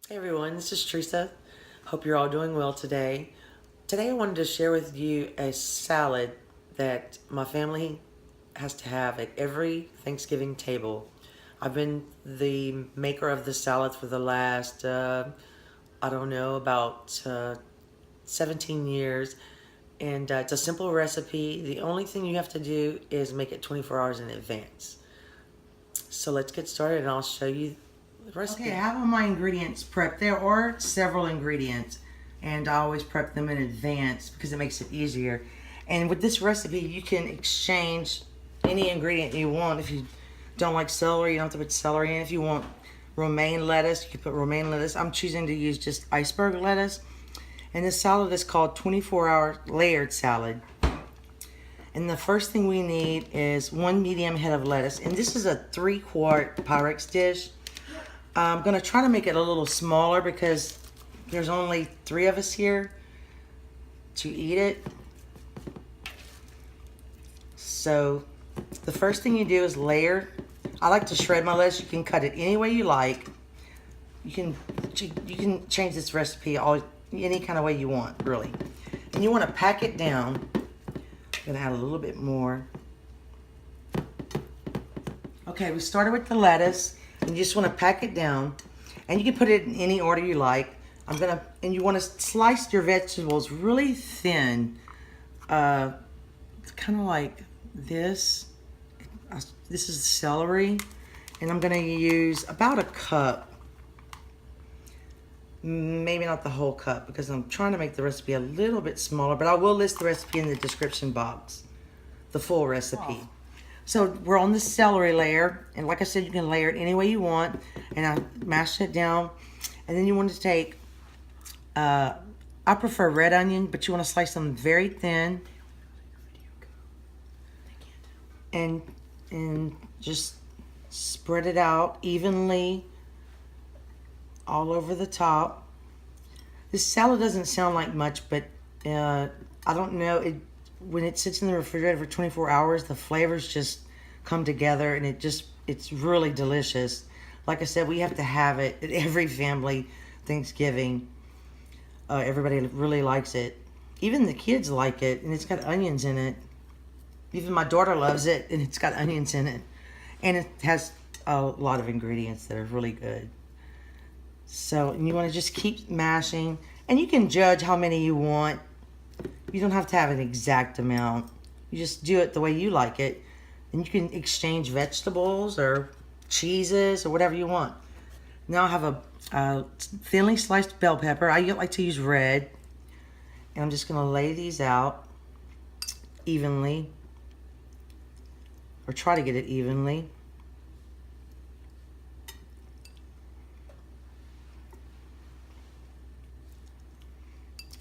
Hey everyone, this is Teresa. Hope you're all doing well today. Today I wanted to share with you a salad that my family has to have at every Thanksgiving table. I've been the maker of the salad for the last, I don't know, about 17 years. And it's a simple recipe. The only thing you have to do is make it 24 hours in advance. So let's get started and I'll show you the recipe. Okay, I have all my ingredients prepped. There are several ingredients, and I always prep them in advance because it makes it easier. And with this recipe, you can exchange any ingredient you want. If you don't like celery, you don't have to put celery in. If you want romaine lettuce, you can put romaine lettuce. I'm choosing to use just iceberg lettuce. And this salad is called 24-hour layered salad. And the first thing we need is one medium head of lettuce. And this is a 3-quart Pyrex dish. I'm going to try to make it a little smaller because there's only 3 of us here to eat it. So the first thing you do is layer. I like to shred my lettuce. You can cut it any way you like. You can change this recipe any kind of way you want, really. And you want to pack it down. I'm going to add a little bit more. Okay, we started with the lettuce. And you just want to pack it down, and you can put it in any order you like. And you want to slice your vegetables really thin, kind of like this. This is celery, and I'm going to use about a cup, maybe not the whole cup, because I'm trying to make the recipe a little bit smaller, but I will list the recipe in the description box, the full recipe. Oh. So we're on the celery layer, and like I said, you can layer it any way you want, and I mashed it down. And then you want to take, I prefer red onion, but you want to slice them very thin, and just spread it out evenly all over the top. This salad doesn't sound like much, but I don't know, when it sits in the refrigerator for 24 hours, the flavors just come together, and it's really delicious. Like I said, we have to have it at every family Thanksgiving. Everybody really likes it. Even the kids like it, and it's got onions in it. Even my daughter loves it, and it's got onions in it. And it has a lot of ingredients that are really good. So, and you want to just keep mashing, and you can judge how many you want. You don't have to have an exact amount. You just do it the way you like it. And you can exchange vegetables or cheeses or whatever you want. Now I have a thinly sliced bell pepper. I like to use red. And I'm just going to lay these out evenly. Or try to get it evenly.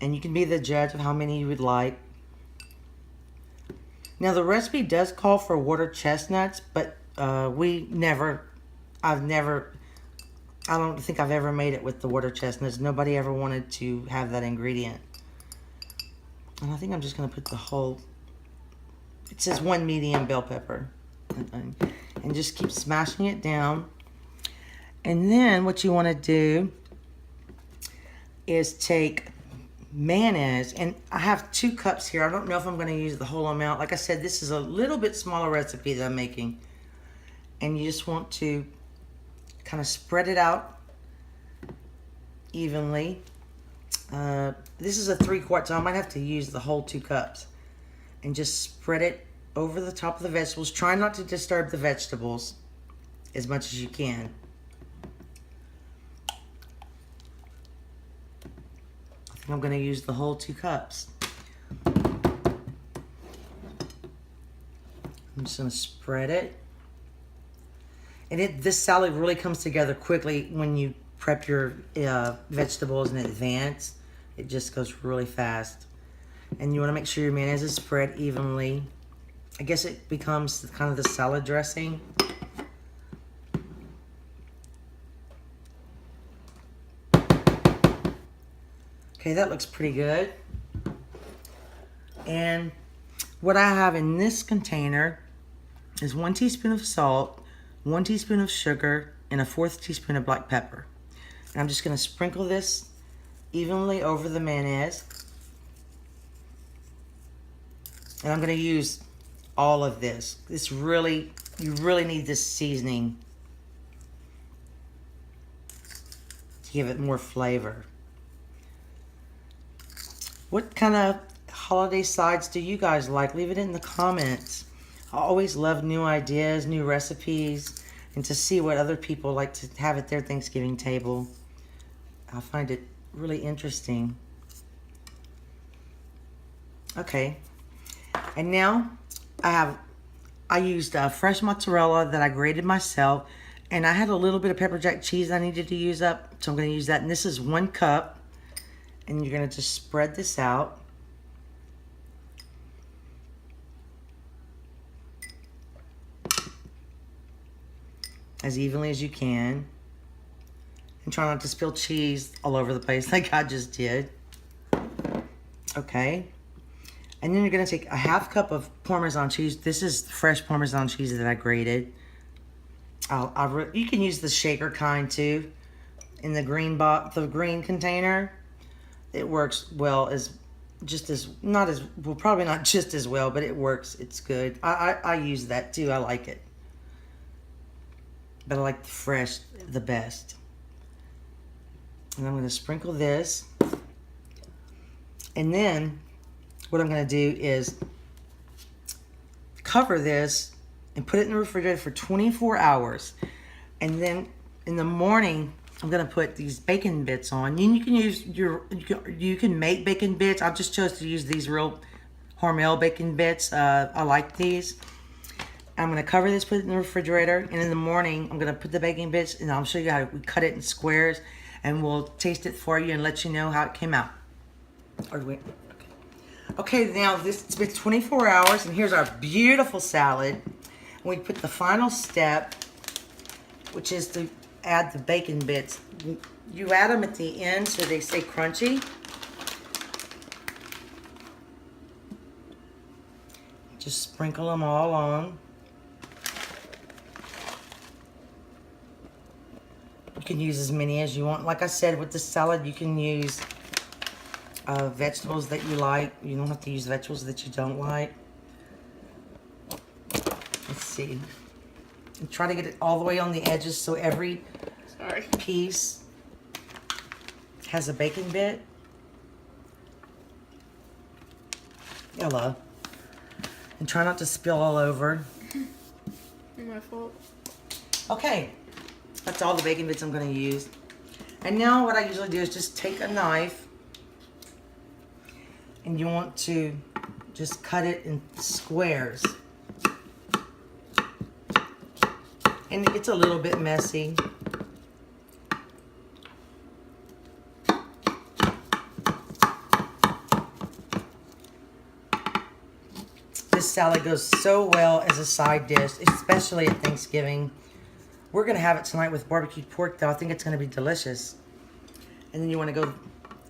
And you can be the judge of how many you would like. Now the recipe does call for water chestnuts, but I don't think I've ever made it with the water chestnuts. Nobody ever wanted to have that ingredient. And I think I'm just going to put it says 1 medium bell pepper. And just keep smashing it down. And then what you want to do is take mayonnaise, and I have 2 cups here. I don't know if I'm going to use the whole amount. Like I said, this is a little bit smaller recipe that I'm making, and you just want to kind of spread it out evenly. This is a 3-quart, so I might have to use the whole 2 cups, and just spread it over the top of the vegetables. Try not to disturb the vegetables as much as you can. I'm going to use the whole 2 cups. I'm just going to spread it. And this salad really comes together quickly when you prep your vegetables in advance. It just goes really fast. And you want to make sure your mayonnaise is spread evenly. I guess it becomes kind of the salad dressing. Okay, that looks pretty good. And what I have in this container is 1 teaspoon of salt, 1 teaspoon of sugar, and a 1/4 teaspoon of black pepper. And I'm just going to sprinkle this evenly over the mayonnaise. And I'm going to use all of this. You really need this seasoning to give it more flavor. What kind of holiday sides do you guys like? Leave it in the comments. I always love new ideas, new recipes, and to see what other people like to have at their Thanksgiving table. I find it really interesting. Okay, and now I used fresh mozzarella that I grated myself, and I had a little bit of pepper jack cheese I needed to use up, so I'm going to use that. And this is 1 cup, and you're going to just spread this out. As evenly as you can. And try not to spill cheese all over the place like I just did. Okay. And then you're going to take a 1/2 cup of Parmesan cheese. This is fresh Parmesan cheese that I grated. You can use the shaker kind too. In the green container. It works well probably not just as well, but it works. It's good. I use that too. I like it. But I like the fresh the best. And I'm going to sprinkle this. And then what I'm going to do is cover this and put it in the refrigerator for 24 hours. And then in the morning, I'm going to put these bacon bits on. You can use you can make bacon bits. I just chose to use these real Hormel bacon bits. I like these. I'm going to cover this, put it in the refrigerator, and in the morning, I'm going to put the bacon bits, and I'll show you how we cut it in squares, and we'll taste it for you and let you know how it came out. Okay, now it's been 24 hours, and here's our beautiful salad. And we put the final step, which is to add the bacon bits. You add them at the end so they stay crunchy. Just sprinkle them all on. You can use as many as you want. Like I said, with the salad, you can use vegetables that you like. You don't have to use vegetables that you don't like. Let's see. And try to get it all the way on the edges so every piece has a bacon bit. Hello. And try not to spill all over. My fault. Okay. That's all the bacon bits I'm going to use. And now what I usually do is just take a knife, and you want to just cut it in squares. And it's a little bit messy. This salad goes so well as a side dish, especially at Thanksgiving. We're going to have it tonight with barbecued pork, though. I think it's going to be delicious. And then you want to go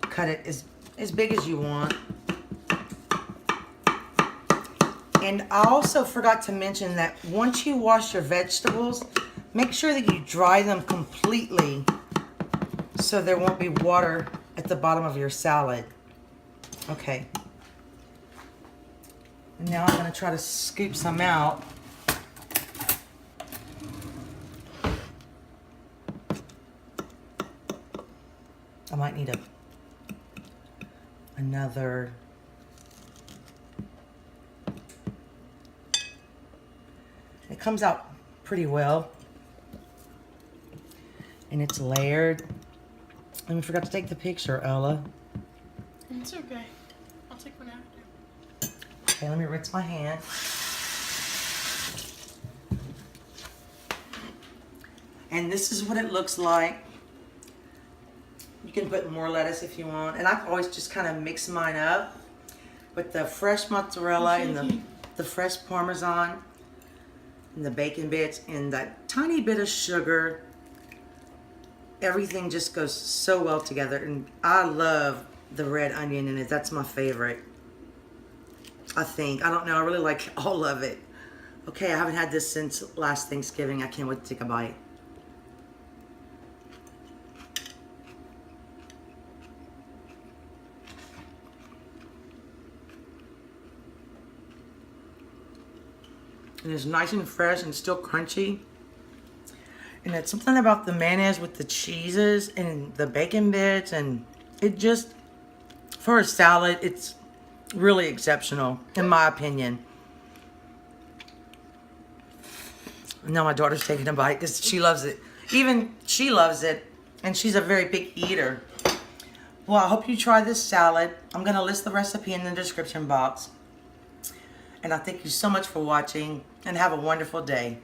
cut it as big as you want. And I also forgot to mention that once you wash your vegetables, make sure that you dry them completely so there won't be water at the bottom of your salad. Okay. And now I'm going to try to scoop some out. I might need another. It comes out pretty well. And it's layered. And we forgot to take the picture, Ella. It's okay. I'll take one after. Okay, let me rinse my hand. And this is what it looks like. You can put more lettuce if you want. And I've always just kind of mixed mine up with the fresh mozzarella and the fresh Parmesan and the bacon bits and that tiny bit of sugar. Everything just goes so well together. And I love the red onion in it. That's my favorite. I think. I don't know. I really like all of it. Okay, I haven't had this since last Thanksgiving. I can't wait to take a bite. And it's nice and fresh and still crunchy. And it's something about the mayonnaise with the cheeses and the bacon bits, and it just, for a salad, it's really exceptional, in my opinion. Now my daughter's taking a bite because she loves it. Even she loves it, and she's a very picky eater. Well, I hope you try this salad. I'm going to list the recipe in the description box. And I thank you so much for watching, and have a wonderful day.